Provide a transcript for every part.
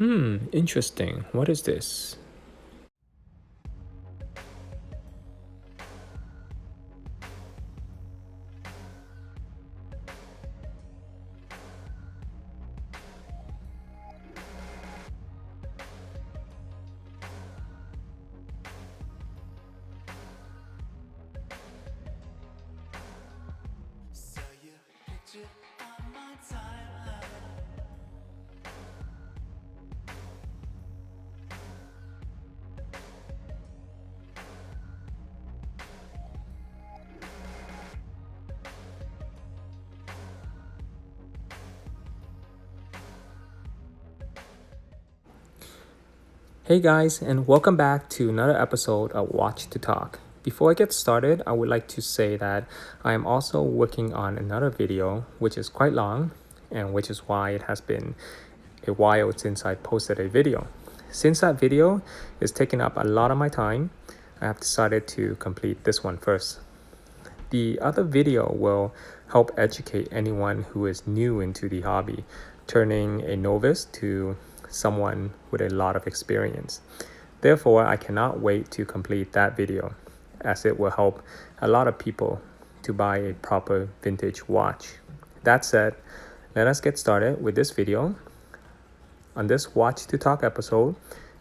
Interesting. What is this? Hey guys, and welcome back to another episode of Watch2Talk. Before I get started, I would like to say that I am also working on another video, which is quite long, and which is why it has been a while since I posted a video. Since that video is taking up a lot of my time, I have decided to complete this one first. The other video will help educate anyone who is new into the hobby, turning a novice to someone with a lot of experience. Therefore, I cannot wait to complete that video, as it will help a lot of people to buy a proper vintage watch. That said, let us get started with this video. On this Watch2Talk episode,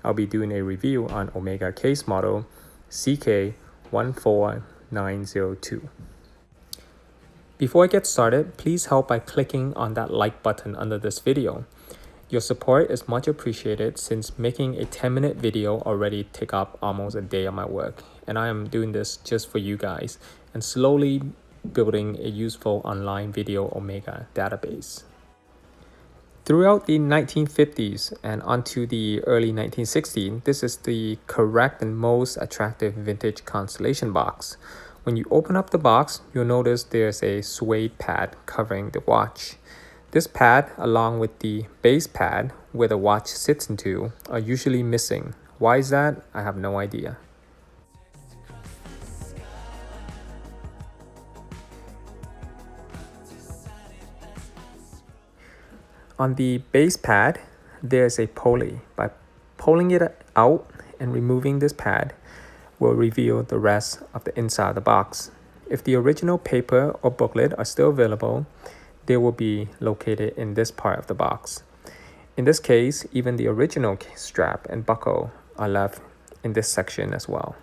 I'll be doing a review on Omega case model CK14902. Before I get started, please help by clicking on that like button under this video. Your support is much appreciated since making a 10-minute video already took up almost a day of my work, and I am doing this just for you guys and slowly building a useful online video Omega database. Throughout the 1950s and onto the early 1960s, this is the correct and most attractive vintage Constellation box. When you open up the box, you'll notice there's a suede pad covering the watch. This pad, along with the base pad where the watch sits into, are usually missing. Why is that? I have no idea. On the base pad, there's a pulley. By pulling it out and removing this pad, will reveal the rest of the inside of the box. If the original paper or booklet are still available, they will be located in this part of the box. In this case, even the original strap and buckle are left in this section as well.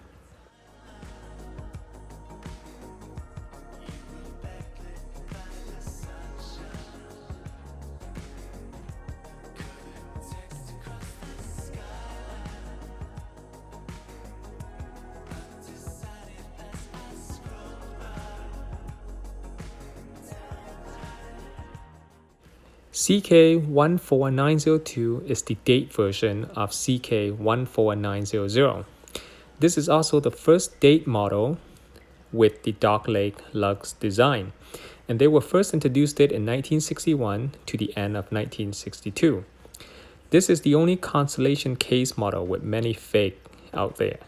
CK14902 is the date version of CK14900. This is also the first date model with the dogleg lugs design, and they were first introduced it in 1961 to the end of 1962. This is the only Constellation case model with many fake out there.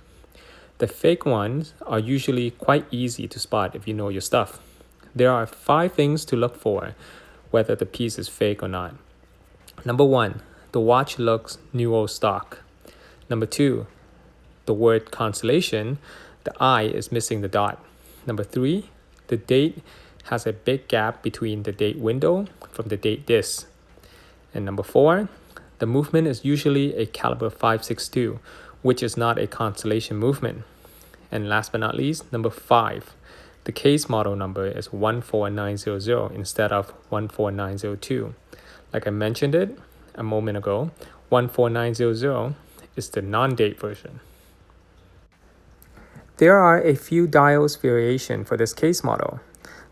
The fake ones are usually quite easy to spot if you know your stuff. There are 5 things to look for, whether the piece is fake or not. Number 1, the watch looks new old stock. Number 2, the word Constellation, the I is missing the dot. Number 3, the date has a big gap between the date window from the date disc. And number 4, the movement is usually a caliber 562, which is not a Constellation movement. And last but not least, number 5, the case model number is 14900 instead of 14902. Like I mentioned it a moment ago, 14900 is the non-date version. There are a few dials variation for this case model.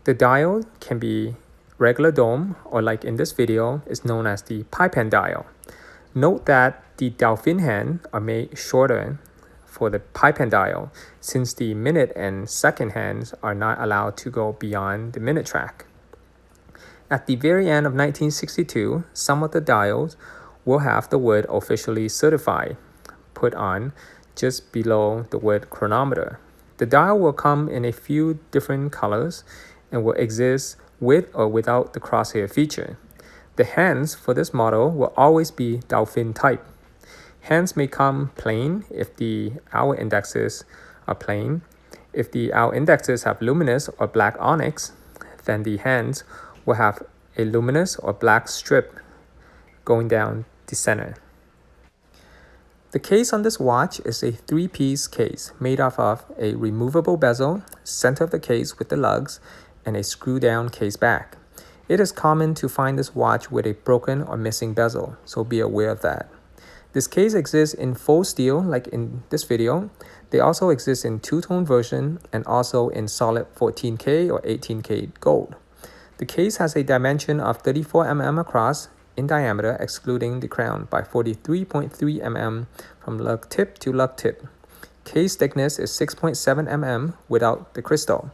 The dial can be regular dome, or like in this video, is known as the pipe hand dial. Note that the dolphin hand are made shorter for the pipe hand dial, since the minute and second hands are not allowed to go beyond the minute track. At the very end of 1962, some of the dials will have the word officially certified put on just below the word chronometer. The dial will come in a few different colors and will exist with or without the crosshair feature. The hands for this model will always be dolphin type. Hands may come plain if the hour indexes are plain. If the hour indexes have luminous or black onyx, then the hands will have a luminous or black strip going down the center. The case on this watch is a 3-piece case made up of a removable bezel, center of the case with the lugs, and a screw-down case back. It is common to find this watch with a broken or missing bezel, so be aware of that. This case exists in full steel like in this video. They also exist in two-tone version and also in solid 14K or 18K gold. The case has a dimension of 34 mm across in diameter, excluding the crown, by 43.3 mm from lug tip to lug tip. Case thickness is 6.7 mm without the crystal,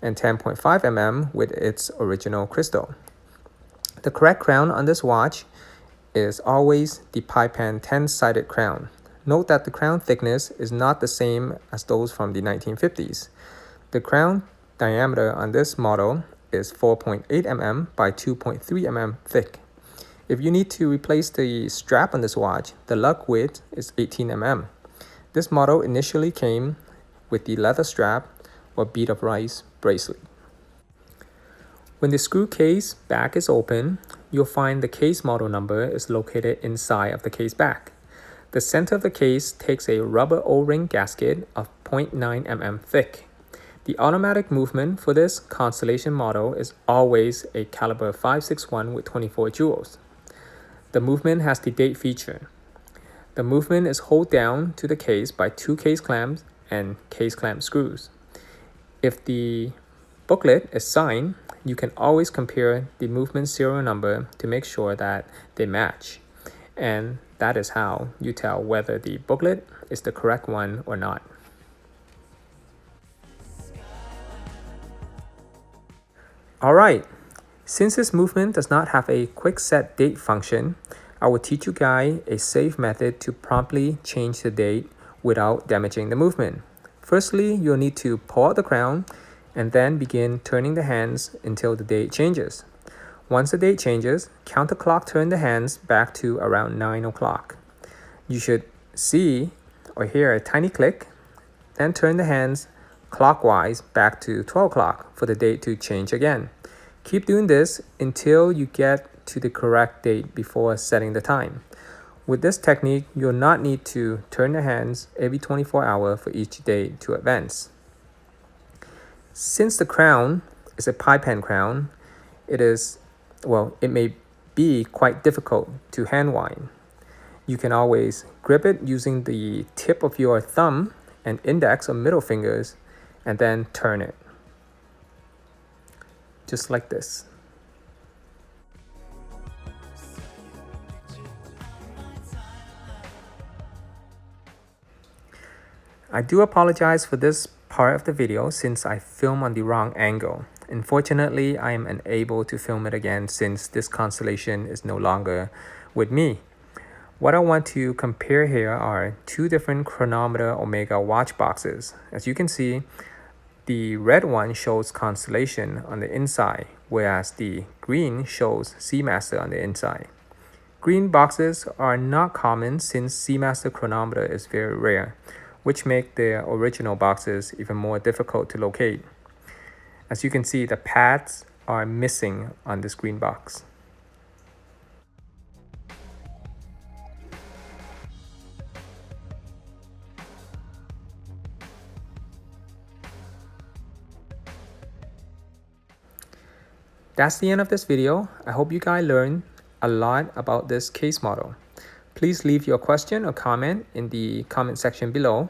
and 10.5 mm with its original crystal. The correct crown on this watch is always the Paipan 10-sided crown. Note that the crown thickness is not the same as those from the 1950s. The crown diameter on this model is 4.8 mm by 2.3 mm thick. If you need to replace the strap on this watch, the lug width is 18 mm. This model initially came with the leather strap or bead of rice bracelet. When the screw case back is open, you'll find the case model number is located inside of the case back. The center of the case takes a rubber O-ring gasket of 0.9 mm thick. The automatic movement for this Constellation model is always a caliber 561 with 24 jewels. The movement has the date feature. The movement is held down to the case by 2 case clamps and case clamp screws. If the booklet is signed, you can always compare the movement serial number to make sure that they match. And that is how you tell whether the booklet is the correct one or not. Alright, since this movement does not have a quick set date function, I will teach you guys a safe method to promptly change the date without damaging the movement. Firstly, you'll need to pull out the crown and then begin turning the hands until the date changes. Once the date changes, counterclock turn the hands back to around 9 o'clock. You should see or hear a tiny click, then turn the hands clockwise back to 12 o'clock for the date to change again. Keep doing this until you get to the correct date before setting the time. With this technique, you'll not need to turn the hands every 24 hours for each day to advance. Since the crown is a Paipan crown, it may be quite difficult to hand wind. You can always grip it using the tip of your thumb and index or middle fingers and then turn it. Just like this. I do apologize for this part of the video since I filmed on the wrong angle. Unfortunately, I am unable to film it again since this constellation is no longer with me. What I want to compare here are two different Chronometer Omega watch boxes. As you can see, the red one shows Constellation on the inside, whereas the green shows Seamaster on the inside. Green boxes are not common since Seamaster chronometer is very rare, which make their original boxes even more difficult to locate. As you can see, the pads are missing on this green box. That's the end of this video. I hope you guys learned a lot about this case model. Please leave your question or comment in the comment section below.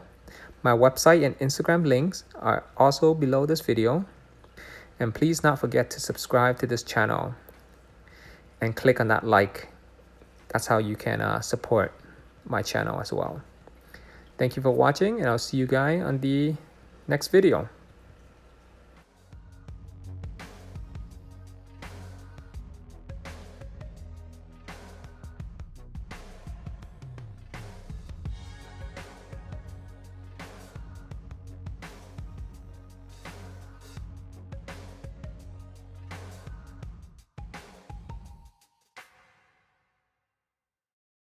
My website and Instagram links are also below this video. And please not forget to subscribe to this channel and click on that like. That's how you can support my channel as well. Thank you for watching, and I'll see you guys on the next video.